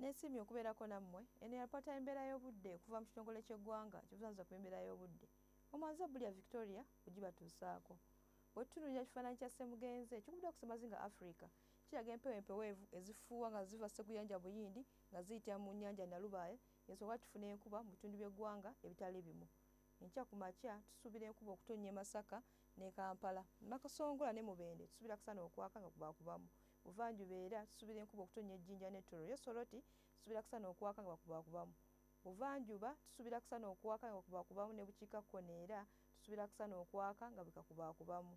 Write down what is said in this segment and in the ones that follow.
Nesimye okubeerako nammwe eno yalipota embeera y'obudde okuva mu kitongole ky'eggwanga kibusanza ku embeera y'obudde omwanza Bulya Victoria ogibatuusaako. Bwe tutunuulira ekifaananyi kya ssemugenzi ekikubira ku ssemazinga Africa kiraga empewo empeweevu ezifuuwa nga ziva Sseguyanja Buyindi nga ziyita mu nnyanja Nalubaale ensooka tufuna enkuba mu bitundu by'eggwanga ebitali bimu. Enkya ku makya tusuubira enkuba okutonnya e Masaka ne Kampala. Nakasongola ne Mubende tusuubira akasana okwaka nga kubaakubamu. Buvanjuba era tusuubira enkuba okutonnya Ejjinja ne Tororo. Ye Soroti tusuubira akasana okwaka nga bakubaakubamu. Buvanjuba tusuubira akasana okwaka nga bakubaakubamu ne bukiikakkono era tusuubira akasana okwaka nga bikakubaakubamu.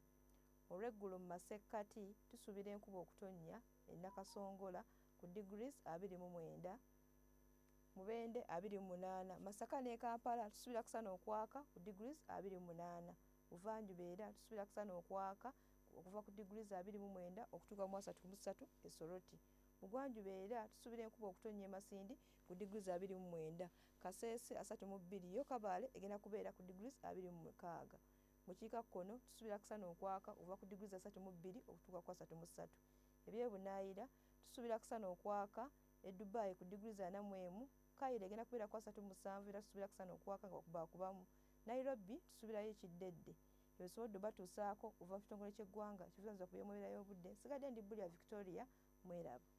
Olw'eggulu mu masekkati tusuubira enkuba okutonnya e Nakasongola ku degrees 29, Mubende 28, Masaka ne Kampala tusuubira akasana okwaka ku degrees 28. Buvanjuba era tusuubira akasana okwaka okuva ku degrees 29 okutuuka mu 33 e Soroti. Bugwanjuba era tusuubira enkuba okutonnya e Masindi ku degrees 29. Kasese 32 yo Kabaale egenda kubeera ku degrees 26. Mu kiikakkono tusuubira akasana okwaka okuva ku degrees 32 okutuuka ku 33. Ebyebunaayira tusuubira akasana okwaka e Dubai ku degrees 41. Kairo egenda kubeera ku 37 era tusuubira akasana okwaka nga bakubaakubamu. Nairobi tusuubirayo ekiddedde. Ebisobodde batuusaako okuva mu kitongole ky'eggwanga kibusanza ku by'embeera y'obudde. Nsigadde ndi Bulya Victoria, mweraba.